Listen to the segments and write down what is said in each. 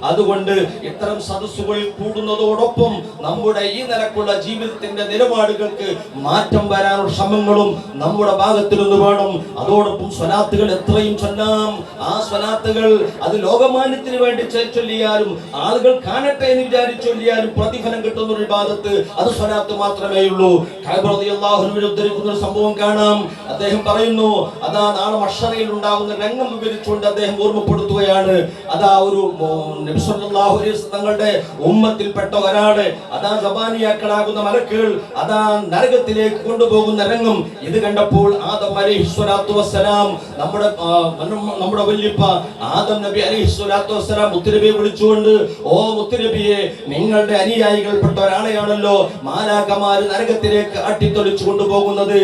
അതുകൊണ്ട് ഇത്തരം സദസ്സുകളിൽ കൂടുന്നതോടൊപ്പം നമ്മുടെ ഈ നിലക്കുള്ള ജീവിതത്തിന്റെ നിലപാടുകൾക്ക് മാറ്റം വരാനുള്ള ശ്രമങ്ങളും നമ്മുടെ ഭാഗത്തിൽ നിന്ന് വേണം. അതോടൊപ്പം സ്വലാത്തുകൾ എത്രയും ചൊല്ലാം. ആ സ്വലാത്തുകൾ അത് ലോകമാന്യത്തിന് വേണ്ടി ചൊല്ലിയാലും ആളുകൾ കാണട്ടെ എന്ന് വിചാരിച്ചു ചൊല്ലിയാലും പ്രതിഫലം കിട്ടുന്ന ഒരു ഇബാദത്ത് അത് സ്വലാത്ത് മാത്രമേ ഉള്ളൂ. കഅബ് റളിയല്ലാഹു അൻഹു ഉദ്ധരിക്കുന്ന ഒരു സംഭവം കാണാം. അദ്ദേഹം പറയുന്നു, അതാ നാളെ മഹ്ശറിൽ ഉണ്ടാകുന്ന രംഗം വിവരിച്ചുകൊണ്ട് അദ്ദേഹം ഓർമ്മപ്പെടുത്തുകയാണ്. അതാ ഒരു നബി സല്ലല്ലാഹു അലൈഹി വസല്ലം തങ്ങളുടെ ഉമ്മത്തിൽപ്പെട്ട ഒരാള് അതാ സബാനിയാക്കളാകുന്ന മലക്കുകൾ അതാ നരകത്തിലേക്ക് കൊണ്ടുപോകുന്ന രംഗം ഇത് കണ്ടപ്പോൾ ആദം അലൈഹിസ്സലാത്തു വസ്സലാം നമ്മുടെ വല്യപ്പ ആദം നബി അലൈഹിസ്സലാത്തു വസ്സലാം മുത്തുനബിയെ വിളിച്ചുകൊണ്ട്, ഓ മുത്തുനബിയെ, നിങ്ങളുടെ അനുയായികൾപ്പെട്ട ഒരാളെയാണല്ലോ മാലാഖമാര് നരകത്തിലേക്ക് അട്ടിത്തൊളിച്ചു കൊണ്ടുപോകുന്നത്.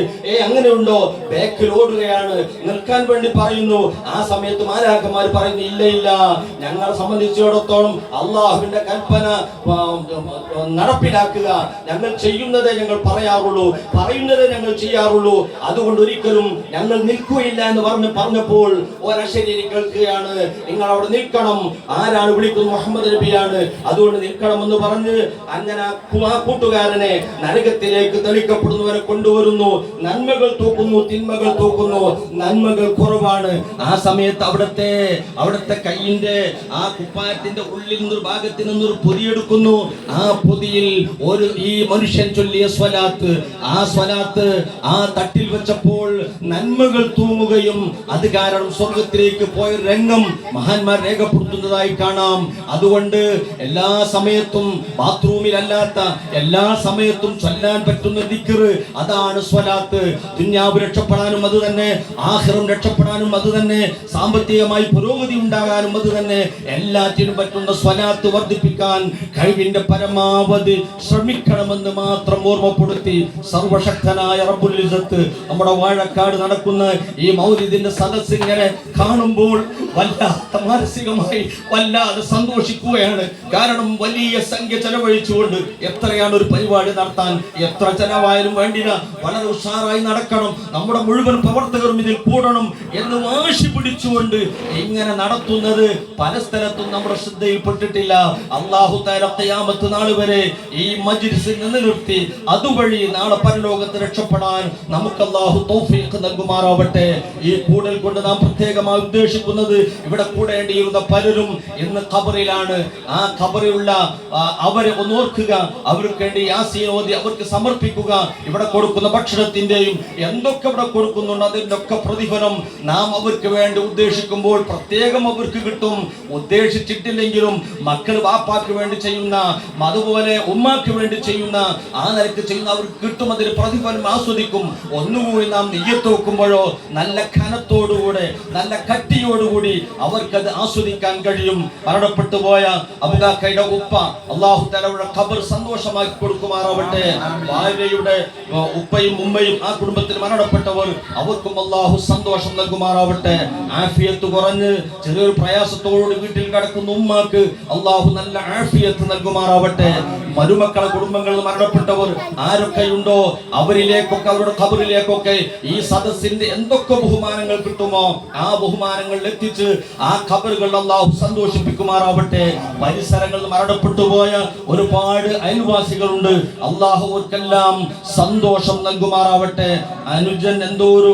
അങ്ങനെയുണ്ടോ? ബേക്കിൽ ഓടുകയാണ്, നിൽക്കാൻ വേണ്ടി പറയുന്നു. ആ സമയത്ത് മാലാഖമാർ പറയുന്നു, ഇല്ല ഇല്ല, ഞങ്ങളെ സംബന്ധിച്ചിടത്തോളം അള്ളാഹുവിന്റെ കൽപ്പന നടപ്പിലാക്കുക, ഞങ്ങൾ ചെയ്യുന്നതേ ഞങ്ങൾ പറയാറുള്ളൂ, പറയുന്നതേ ഞങ്ങൾ ചെയ്യാറുള്ളൂ, അതുകൊണ്ട് ഒരിക്കലും ഞങ്ങൾ നിൽക്കുകയില്ല എന്ന് പറഞ്ഞപ്പോൾ ഒരശരീരി കേൾക്കുകയാണ്, നിങ്ങൾ അവിടെ നിൽക്കണം. ആരാണ് വിളിക്കുന്നത്? മുഹമ്മദ് നബിയാണ്. അതുകൊണ്ട് നിൽക്കണമെന്ന് പറഞ്ഞ് അങ്ങനെ ആ കൂട്ടുകാരനെ നരകത്തിലേക്ക് തെളിക്കപ്പെടുന്നവരെ കൊണ്ടുവരുന്നു. നന്മകൾ തൂക്കുന്നു, തിന്മകൾ തൂക്കുന്നു, നന്മകൾ കുറവാണ്. ആ സമയത്ത് അവിടുത്തെ കൈയിന്റെ ആ കുപ്പായത്തിന്റെ ഉള്ളിൽ നിന്നൊരു ഭാഗത്തിൽ നിന്നൊരു പൊതിയെടുക്കുന്നു. ആ പൊതിയിൽ ഈ മനുഷ്യൻ ചൊല്ലിയ സ്വലാത്ത്, ആ സ്വലാത്ത് ആ തട്ടിൽ വെച്ചപ്പോൾ നന്മകൾ തൂങ്ങുകയും അത് കാരണം സ്വർഗത്തിലേക്ക് പോയ രംഗം മഹാന്മാർ രേഖപ്പെടുത്തുന്നതായി കാണാം. അതുകൊണ്ട് എല്ലാ സമയത്തും ബാത്റൂമിലല്ലാത്ത എല്ലാ സമയത്തും ചൊല്ലാൻ പറ്റുന്ന ദിക്ർ അതാണ് സ്വലാത്ത്. ദുനിയാവ് രക്ഷപ്പെടാനും അത് തന്നെ, ആഖിറം രക്ഷപ്പെടാനും അത് തന്നെ, സാമ്പത്തികമായി പുരോഗതി ഉണ്ടാകാനും അത് തന്നെ, എല്ലാറ്റിനും പറ്റുന്ന സ്വലാത്ത് വർദ്ധിപ്പിക്കാൻ കഴിവിന്റെ പരമാവധി ശ്രമിക്കണമെന്ന് മാത്രം ഓർമ്മപ്പെടുത്തി സർവശക്തനായ റബ്ബുൽ ഇസ്സത്ത് നമ്മുടെ വാഴക്കാട് നടക്കുന്ന ഈ മൗലിദിന്റെ സദസ്സ് ഇങ്ങനെ കാണുമ്പോൾ വല്ലാത്ത മാനസികമായി വല്ലാതെ സന്തോഷിക്കുകയാണ്. കാരണം വലിയ സംഖ്യ ചെലവഴിച്ചുകൊണ്ട് എത്രയാണ് ഒരു പരിപാടി നടത്താൻ, എത്ര ചെലവായാലും വേണ്ടില്ല, വളരെ ഉഷാറായി നടക്കണം, നമ്മുടെ മുഴുവൻ പ്രവർത്തകരും ഇതിൽ കൂടണം എന്ന് വാശി പിടിച്ചുകൊണ്ട് ഇങ്ങനെ നടത്തുന്നത് പല സ്ഥലത്തും നമ്മുടെ ശ്രദ്ധയിൽപ്പെട്ടിട്ടില്ല. അല്ലാഹു തആല ഖിയാമത്ത് നാൾ വരെ ഈ മജ്ലിസിൽ നിലനിർത്തി അതുവഴി നാളെ പരലോകത്ത് രക്ഷപ്പെടാൻ നമുക്ക് അല്ലാഹു തൗഫീഖ് നൽകുമാറാവട്ടെ. ഈ കൂടൽ കൊണ്ട് നാം പ്രത്യേകമായി ഉദ്ദേശിക്കുന്നത്, ഇവിടെ കൂടേണ്ടിയിരുന്ന പലരും ഇന്ന് ഖബറിലാണ്. ആ ഖബറിലുള്ള അവരെ ഒന്നോർക്കുക, അവർക്ക് വേണ്ടി യാസീൻ ഓതി അവർക്ക് സമർപ്പിക്കുക. ഇവിടെ കൊടുക്കുന്ന ഭക്ഷണത്തിന്റെയും എന്തൊക്കെ ഇവിടെ കൊടുക്കുന്നുണ്ട് അതിന്റെ ഒക്കെ പ്രതിഫലം നാം അവർക്ക് വേണ്ടി ഉദ്ദേശിക്കുമ്പോൾ പ്രത്യേകം അവർക്ക് കിട്ടും. ഉദ്ദേശിച്ചിട്ടില്ലെങ്കിലും മക്കൾ വാപ്പാക്ക് വേണ്ടി ചെയ്യുന്ന, അതുപോലെ ഉമ്മാക്ക് വേണ്ടി ചെയ്യുന്ന, ആ നിലക്ക് ചെയ്യുന്ന അവർക്ക് കിട്ടും, അതിന് പ്രതിഫലം ആസ്വദിക്കും. ഒന്നുകൂടി നാം നിയ്യത്ത് വെക്കുമ്പോഴോ നല്ല ഖനത്തോടുകൂടെ നല്ല കട്ടിയോടുകൂടി അവർക്കത് ആസ്വദിക്കാൻ കഴിയും. മരണപ്പെട്ടു പോയ അബൂബക്കറുടെ ഉപ്പ അല്ലാഹു തആലയുടെ ഖബർ സന്തോഷമാക്കി കൊടുക്കുമാറാവട്ടെ. ഭാര്യയുടെ ഉപ്പയും ഉമ്മയും ആ കുടുംബത്തിൽ മരണപ്പെട്ടവർ അവർക്കും അല്ലാഹു സന്തോഷം നൽകുമാറാവട്ടെ. ആഫിയത്ത് കുറഞ്ഞ് ചെറിയൊരു പ്രയാസത്തോട് വീട്ടിൽ കിടക്കുന്ന ഉമ്മാക്ക് അല്ലാഹു നല്ല ആഫിയത്ത് നൽകുമാറാവട്ടെ. മരുമക്കളെ കുടുംബങ്ങളിൽ മരണപ്പെട്ടവർ ആരൊക്കെയുണ്ടോ അവരിലേക്കൊക്കെ, അവരുടെ ഖബറിലേക്കൊക്കെ ഈ സദസ്സിന്റെ എന്തൊക്കെ ബഹുമാനങ്ങൾ കിട്ടുമോ ആ ബഹുമാനങ്ങൾ എത്തിച്ച് ആ ഖബറുകൾ അല്ലാഹു സന്തോഷിപ്പിക്കുമാറാവട്ടെ. പരിസരങ്ങളിൽ മരണപ്പെട്ടു പോയ ഒരുപാട് അയൽവാസികളുണ്ട്, അല്ലാഹു അവർക്കെല്ലാം സന്തോഷം നൽകുമാറാവട്ടെ. അനുജൻ എന്തോ ഒരു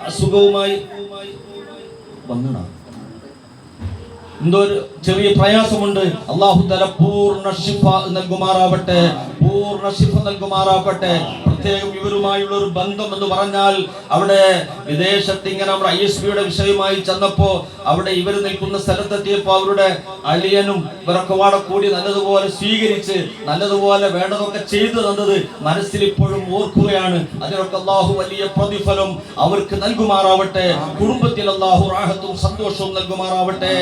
അസുഖവുമായി വന്നണ, എന്തോ ഒരു ചെറിയ പ്രയാസമുണ്ട്, അല്ലാഹു തആല പൂർണ്ണ ശിഫ നൽകുമാറാവട്ടെ, പൂർണ്ണ ശിഫ നൽകുമാറാവട്ടെ. പ്രത്യേകം ഇവരുമായുള്ള ഒരു ബന്ധം എന്ന് പറഞ്ഞാൽ, അവിടെ വിദേശത്ത് ഇങ്ങനെ നമ്മുടെ ISBയുടെ വിഷയമായി ചെന്നപ്പോ അവിടെ ഇവർ നിൽക്കുന്ന സ്ഥലത്തെത്തിയപ്പോ അവരുടെ അളിയനും ഇവരൊക്കെ വാടെ കൂടി നല്ലതുപോലെ സ്വീകരിച്ച് നല്ലതുപോലെ വേണ്ടതൊക്കെ ചെയ്തു തന്നത് മനസ്സിൽ ഇപ്പോഴും ഓർക്കുകയാണ്. അതിനൊക്കെ അല്ലാഹു വലിയ പ്രതിഫലം അവർക്ക് നൽകുമാറാവട്ടെ. കുടുംബത്തിൽ അല്ലാഹു റാഹത്തും സന്തോഷവും നൽകുമാറാവട്ടെ.